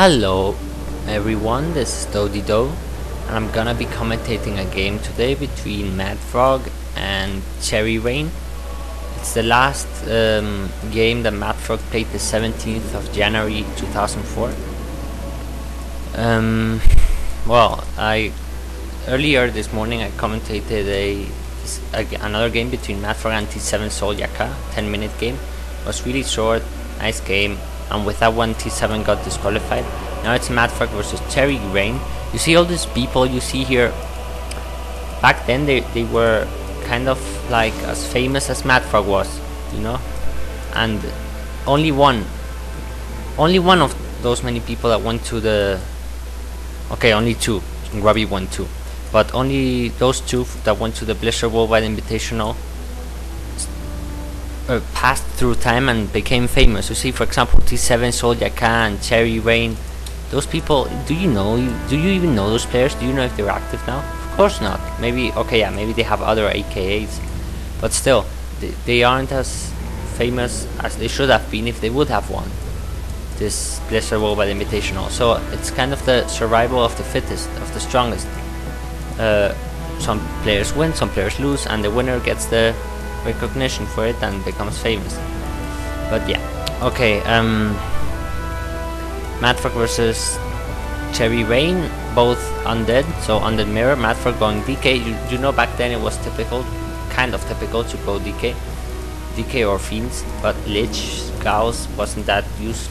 Hello everyone, this is Dodido and I'm gonna be commentating a game today between madfrog and Cherry-ReiGn. It's the last game that madfrog played the 17th of January 2004. Earlier this morning I commentated another game between madfrog and T7 Sol Yaka, 10-minute game. It was really short, nice game, and with that one T7 got disqualified. Now it's madfrog versus Cherry-ReiGn. You see all these people you see here, back then they were kind of like as famous as madfrog was, you know, and only one of those many people that went to the, okay, only two, Grubby won too, but only those two that went to the Blizzard Worldwide Invitational passed through time and became famous. You see, for example, T7 Sol Yaka and Cherry-ReiGn. Those people, do you even know those players? Do you know if they're active now? Of course not. Maybe, okay, yeah, maybe they have other AKAs, but still, they aren't as famous as they should have been if they would have won this Blizzard Worldwide Invitational. So it's kind of the survival of the fittest, of the strongest. Some players win, some players lose, and the winner gets the recognition for it and becomes famous. But yeah, okay, madfrog versus Cherry-ReiGn, both undead, so undead mirror. Madfrog going DK. You know, back then it was typical, kind of typical, to go DK or Fiends, but Lich, Gauss wasn't that used,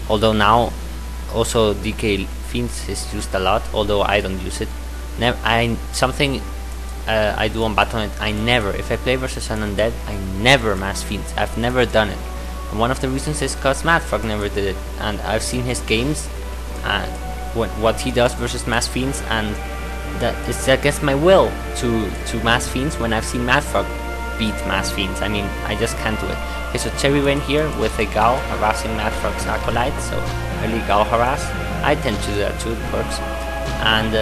although now also DK Fiends is used a lot, although I don't use it. I do on Battle.net, I never, if I play versus an undead, I never mass Fiends. I've never done it. And one of the reasons is because madfrog never did it, and I've seen his games and what he does versus mass Fiends, and that it's against my will to mass Fiends when I've seen madfrog beat mass Fiends. I mean, I just can't do it. Okay, so Cherry-ReiGn here with a Gal harassing madfrog's acolyte, so early Gal harass. I tend to do that too, it works. And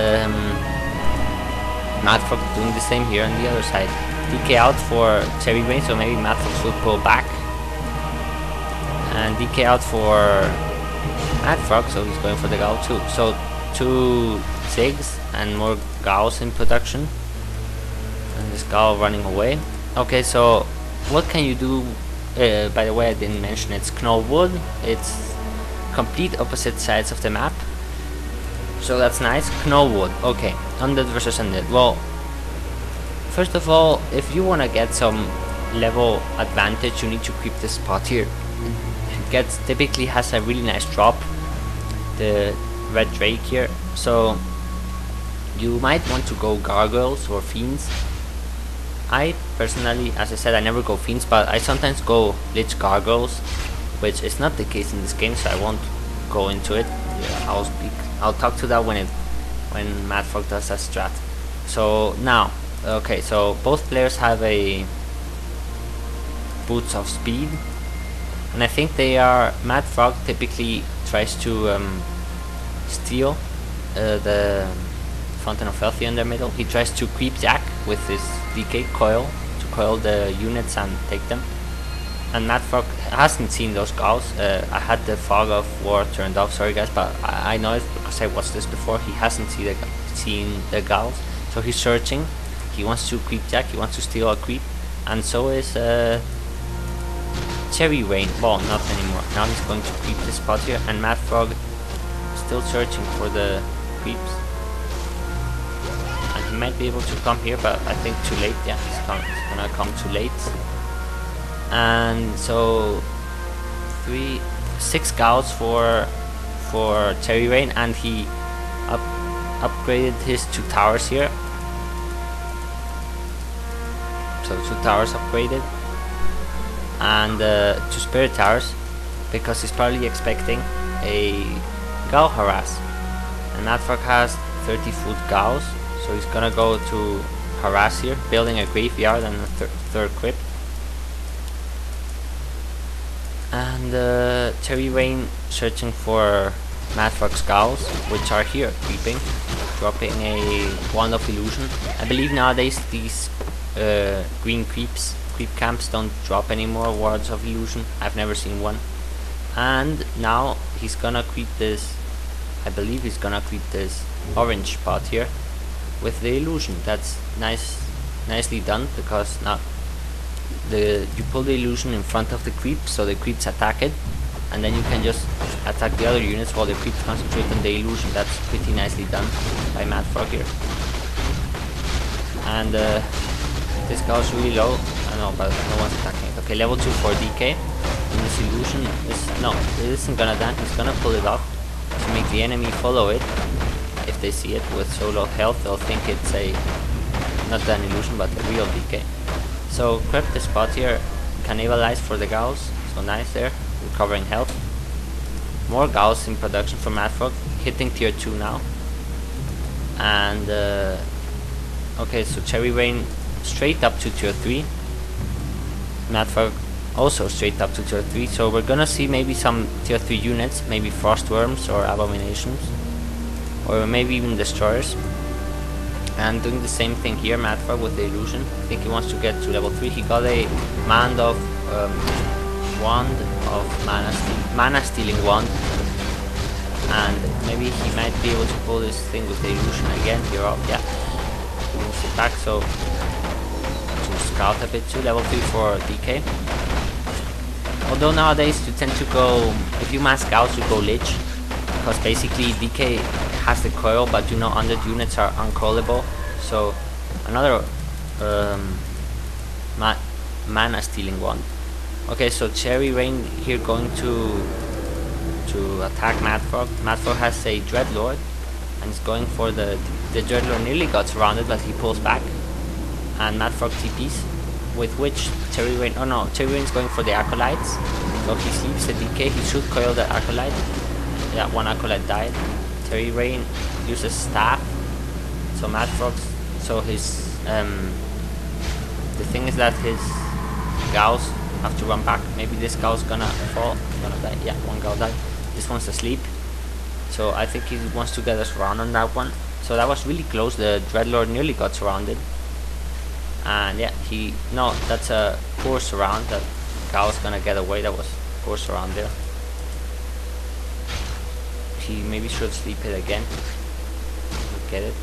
madfrog doing the same here on the other side. DK out for Cherry-ReiGn, so maybe madfrog will pull back. And DK out for madfrog, so he's going for the Gal too. So 2 Zigs and more Gals in production. And this Gal running away. Okay, so what can you do? By the way, I didn't mention it's Knollwood. It's complete opposite sides of the map. So that's nice. Knollwood. Okay, undead versus undead. Well, first of all, if you want to get some level advantage, you need to creep this spot here. It typically has a really nice drop, the red drake here. So you might want to go gargoyles or fiends. I personally, as I said, I never go fiends, but I sometimes go lich gargoyles, which is not the case in this game, so I won't go into it. Yeah, I'll talk to that when madfrog does a strat. So now, okay, so both players have a boots of speed, and I think they are, madfrog typically tries to steal the Fountain of Health in the middle. He tries to creep jack with his DK coil to coil the units and take them. And madfrog hasn't seen those Gals. I had the fog of war turned off, sorry guys, but I know it because I watched this before. He hasn't seen the Gals, so he's searching. He wants to creep jack, he wants to steal a creep, and so is Cherry-ReiGn. Well, not anymore. Now he's going to creep this spot here, and madfrog still searching for the creeps. And he might be able to come here, but I think too late. Yeah, he's gonna come too late. And so 6 Gals for Cherry-ReiGn, and he upgraded his 2 towers here. So 2 towers upgraded, and 2 spirit towers, because he's probably expecting a Gal harass. And madfrog has 30-foot Gals, so he's gonna go to harass here, building a graveyard and a third crypt. And Cherry-ReiGn searching for madfrog's Gals, which are here creeping, dropping a wand of illusion. I believe nowadays these green creep camps don't drop anymore wands of illusion. I've never seen one. And now he's gonna creep this I believe he's gonna creep this orange spot here with the illusion. That's nicely done, because now you pull the illusion in front of the creep, so the creeps attack it, and then you can just attack the other units while the creeps concentrate on the illusion. That's pretty nicely done by madfrog here. And this guy's really low. I know, but no one's attacking it. Okay, level 2 for DK. And this illusion it isn't gonna die. He's gonna pull it off to make the enemy follow it. If they see it with so low health, they'll think it's not an illusion but a real DK. So crept the spot here, cannibalize for the Gauss. So nice there, recovering health. More Gauss in production for madfrog, hitting tier 2 now. And okay, so Cherry-ReiGn straight up to tier 3. madfrog also straight up to tier 3. So we're gonna see maybe some tier 3 units, maybe frostworms or abominations, or maybe even destroyers. And doing the same thing here, madfrog with the illusion. I think he wants to get to level 3. He got a wand of mana stealing wand, and maybe he might be able to pull this thing with the illusion again here up. Yeah, he moves it back, so to scout a bit too. Level 3 for DK. Although nowadays you tend to go, if you mass Gauss, you go Lich, because basically DK has the coil, but you know 100 units are uncoilable. So another mana stealing wand. Okay, so Cherry-ReiGn here going to attack madfrog. Madfrog has a Dreadlord and is going for the Dreadlord. Nearly got surrounded, but he pulls back, and madfrog TPs, with which Cherry-ReiGn, oh no, Cherry-ReiGn is going for the acolytes. So he sleeps the DK. He should coil the acolyte. Yeah, one acolyte died. Cherry-ReiGn uses staff. So madfrog, so his the thing is that his Gauss have to run back. Maybe this Gauss gonna fall, gonna die. Yeah, one Gauss died. This one's asleep. So I think he wants to get us around on that one. So that was really close. The Dreadlord nearly got surrounded. And yeah, that's a poor surround. That Gauss gonna get away. That was poor surround there. He maybe should sleep it again. Get it.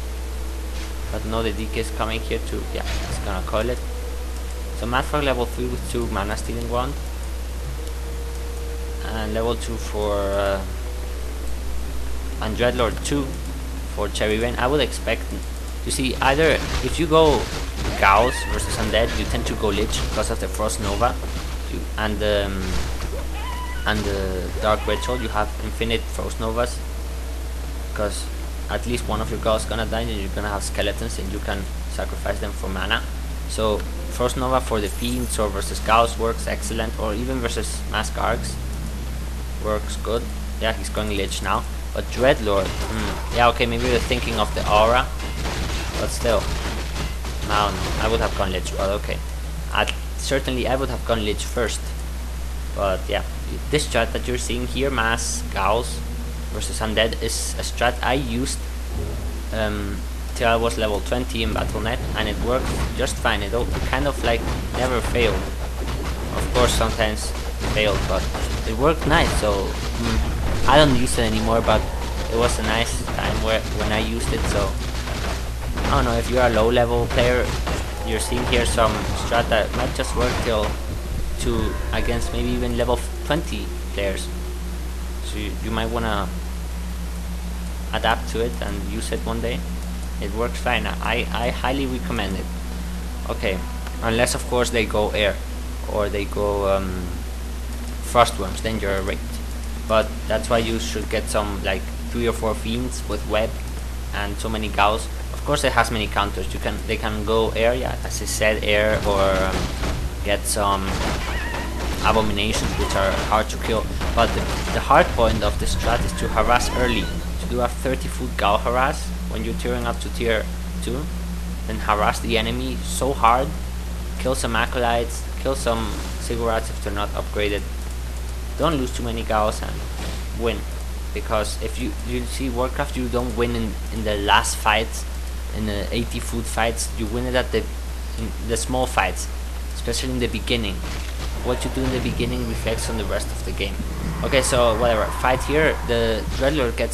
But no, the DK is coming here too. Yeah, he's gonna coil it. So madfrog level 3 with 2 mana stealing wand. And level 2 for and Dreadlord 2 for Cherry-ReiGn. I would expect to see either, if you go Gauss versus Undead, you tend to go Lich because of the Frost Nova, and the Dark Ritual. You have infinite Frost Novas, because at least one of your Gauss gonna die, and you're gonna have skeletons, and you can sacrifice them for mana. So Frost Nova for the Fiends or versus Gauss works excellent, or even versus Mask Arcs works good. Yeah, he's going Lich now. But Dreadlord, yeah, okay, maybe we're thinking of the aura, but still, no, I would have gone Lich, but okay. Certainly I would have gone Lich first, but yeah, this strat that you're seeing here, Mass Gauss versus Undead, is a strat I used till I was level 20 in Battle.net, and it worked just fine. It kind of like never failed. Of course sometimes it failed, but it worked nice. So I don't use it anymore, but it was a nice time when I used it. So I don't know, if you're a low level player, you're seeing here some strat that might just work against maybe even level 20 players. So you might wanna adapt to it and use it one day. It works fine. I highly recommend it. Okay, unless of course they go air or they go frostworms, then you're raped. But that's why you should get some like 3 or 4 fiends with web and so many Gauss. Of course it has many counters. They can go air, yeah, as I said, air, or get some abominations, which are hard to kill. But the hard point of the strat is to harass early. To do a 30 foot Gauss harass when you're tearing up to tier 2, then harass the enemy so hard, kill some acolytes, kill some ziggurats if they're not upgraded. Don't lose too many Gauss and win, because if you see Warcraft, you don't win in the last fights, in the 80 foot fights. You win it at in the small fights, especially in the beginning. What you do in the beginning reflects on the rest of the game. Okay, so whatever, fight here, the Dreadlord gets